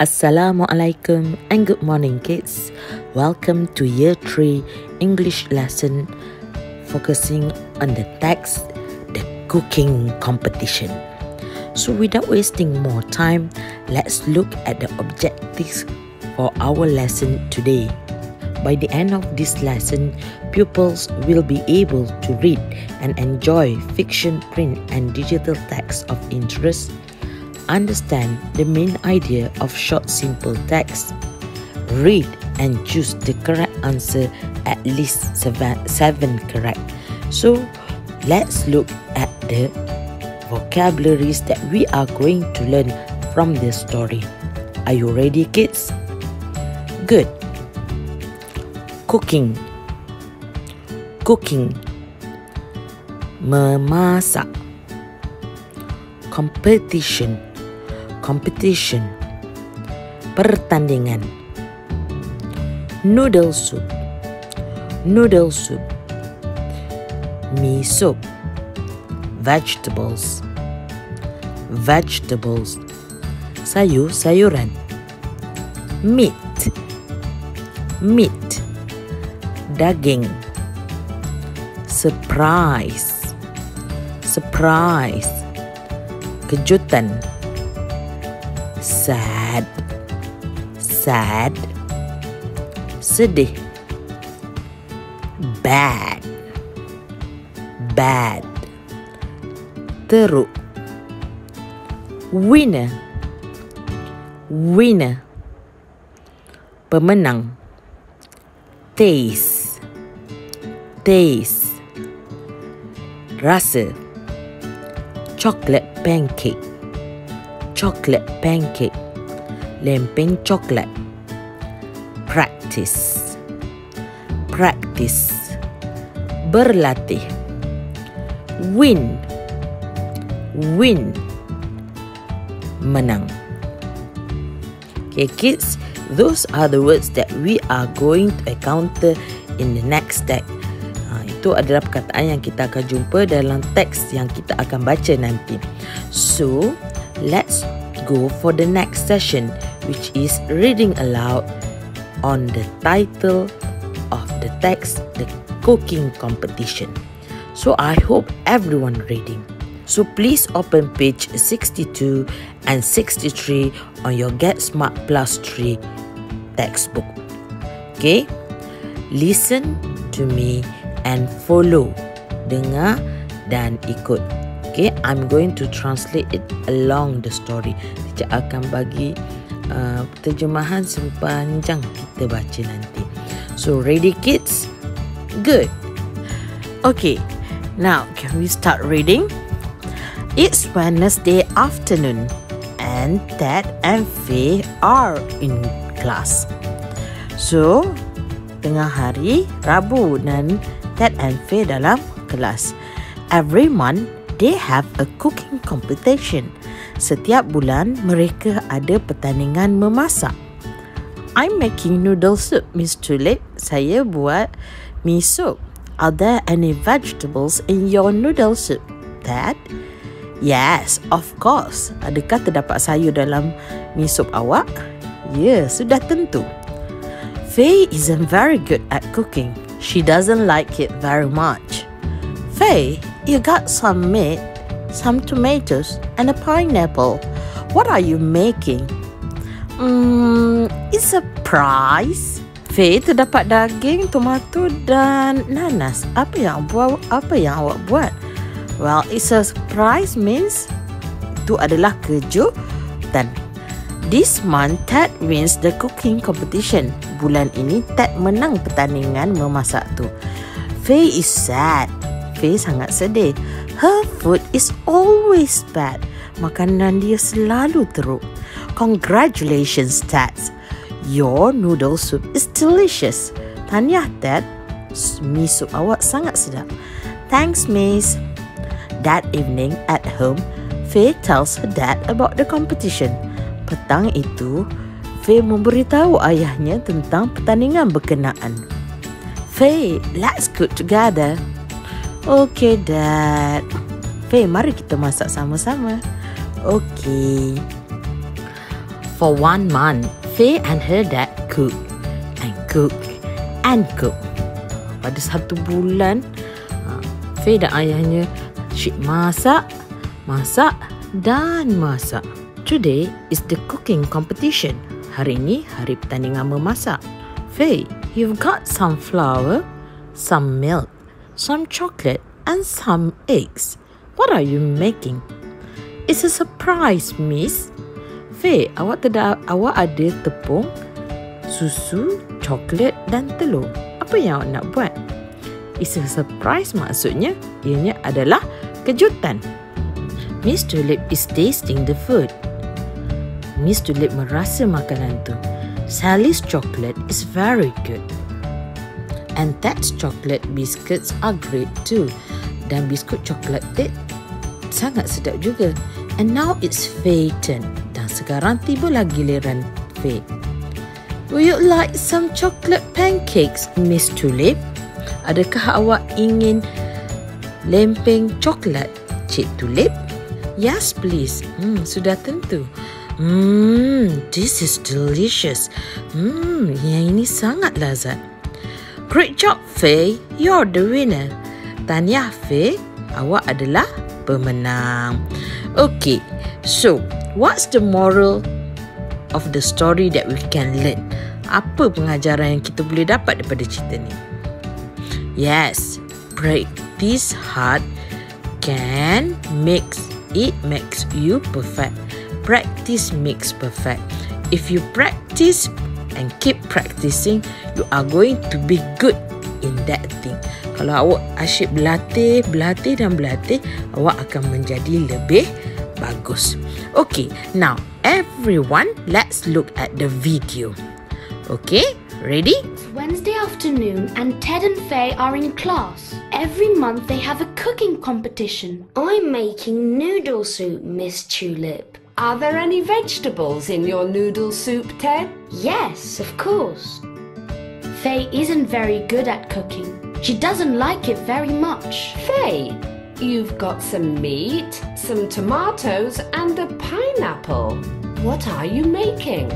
Assalamualaikum and good morning, kids. Welcome to Year 3 English lesson focusing on the text, the cooking competition. So without wasting more time, let's look at the objectives for our lesson today. By the end of this lesson, pupils will be able to read and enjoy fiction, print and digital text of interest, understand the main idea of short simple text, read and choose the correct answer, at least seven correct. So let's look at the vocabularies that we are going to learn from this story. Are you ready, kids? Good. Cooking. Memasak. Competition. Pertandingan. Noodle soup. Mee soup. Vegetables. Sayur-sayuran. Meat. Daging. Surprise. Kejutan. Sad. Sedih. Bad. Teruk. Winner. Pemenang. Taste. Rasa. Chocolate pancake. Lempeng coklat. Practice. Berlatih. Win. Menang. Okay, kids, those are the words that we are going to encounter in the next text. Itu adalah perkataan yang kita akan jumpa dalam teks yang kita akan baca nanti. So, let's go for the next session, which is reading aloud on the title of the text, the cooking competition. So, I hope everyone reading. So, please open page 62 and 63 on your Get Smart Plus 3 textbook. Okay? Listen to me and follow. Dengar dan ikut. Okay, I'm going to translate it along the story. Teacher akan bagi terjemahan sepanjang kita baca nanti. So, ready, kids? Good. Okay, now can we start reading? It's Wednesday afternoon and Ted and Faye are in class. So, tengah hari Rabu dan Ted and Faye dalam kelas. Every month, they have a cooking competition. Setiap bulan, mereka ada pertandingan memasak. I'm making noodle soup, Miss Tulip. Saya buat mee soup. Are there any vegetables in your noodle soup, Ted? Yes, of course. Adakah terdapat sayur dalam mee soup awak? Ya, sudah tentu. Faye isn't very good at cooking. She doesn't like it very much. Faye, you got some meat, some tomatoes, and a pineapple. What are you making? It's a prize. Faye, terdapat daging, tomato, dan nanas. Apa yang awak buat? Well, it's a surprise means itu adalah kejutan. This month, Ted wins the cooking competition. Bulan ini, Ted menang pertandingan memasak tu. Faye is sad. Faye sangat sedih. Her food is always bad. Makanan dia selalu teruk. Congratulations, Ted. Your noodle soup is delicious. Tahniah, Ted. Mee soup awak sangat sedap. Thanks, Miss. That evening at home, Faye tells her dad about the competition. Petang itu, Faye memberitahu ayahnya tentang pertandingan berkenaan. Faye, let's cook together. Okay, Dad. Faye, mari kita masak sama-sama. Okay. For 1 month, Faye and her dad cook and cook and cook. Pada 1 bulan, Faye dan ayahnya asyik masak, masak dan masak. Today is the cooking competition. Hari ini hari pertandingan memasak. Faye, you've got some flour, some milk, some chocolate and some eggs. What are you making? It's a surprise, miss. Faye, awak ada tepung, susu, coklat dan telur. Apa yang awak nak buat? It's a surprise maksudnya, ianya adalah kejutan. Miss Tulip is tasting the food. Miss Tulip merasa makanan tu. Sally's chocolate is very good. And Ted's chocolate biscuits are great too. Dan biskut coklat Ted sangat sedap juga. And now it's Faye's turn. Dan sekarang tibalah giliran Faye. Would you like some chocolate pancakes, Miss Tulip? Adakah awak ingin lempeng coklat, Cik Tulip? Yes, please. Sudah tentu. This is delicious. Yang ini sangat lazat. Great job, Faye. You're the winner. Tahniah, Faye. Awak adalah pemenang. Okay, so what's the moral of the story that we can learn? Apa pengajaran yang kita boleh dapat daripada cerita ni? Yes, practice hard makes you perfect. Practice makes perfect. If you practice and keep practicing, you are going to be good in that thing. Kalau awak asyik berlatih, awak akan menjadi lebih bagus. Okay, now everyone, let's look at the video. Okay, ready? It's Wednesday afternoon and Ted and Faye are in class. Every month they have a cooking competition. I'm making noodle soup, Miss Tulip. Are there any vegetables in your noodle soup, Ted? Yes, of course. Faye isn't very good at cooking. She doesn't like it very much. Faye, you've got some meat, some tomatoes and a pineapple. What are you making?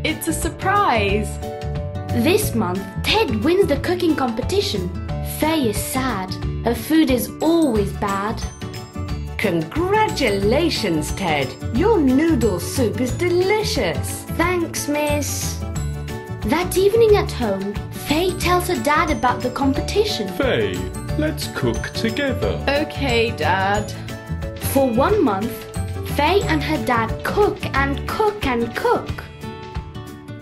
It's a surprise. This month, Ted wins the cooking competition. Faye is sad. Her food is always bad. Congratulations, Ted. Your noodle soup is delicious. Thanks, miss. That evening at home, Faye tells her dad about the competition. Faye, let's cook together. Okay, Dad. For 1 month, Faye and her dad cook and cook and cook.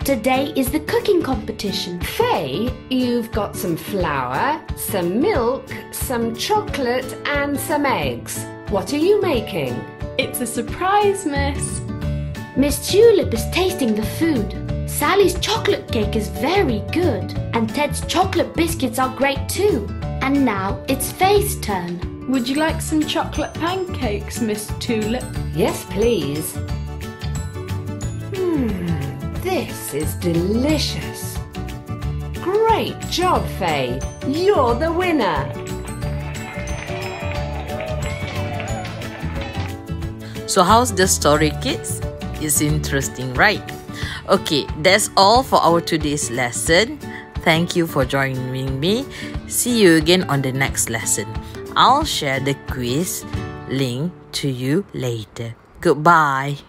Today is the cooking competition. Faye, you've got some flour, some milk, some chocolate and some eggs. What are you making? It's a surprise, miss. Miss Tulip is tasting the food. Sally's chocolate cake is very good. And Ted's chocolate biscuits are great too. And now it's Faye's turn. Would you like some chocolate pancakes, Miss Tulip? Yes, please. This is delicious. Great job, Faye. You're the winner. So how's the story, kids? It's interesting, right? Okay, that's all for our today's lesson. Thank you for joining me. See you again on the next lesson. I'll share the quiz link to you later. Goodbye.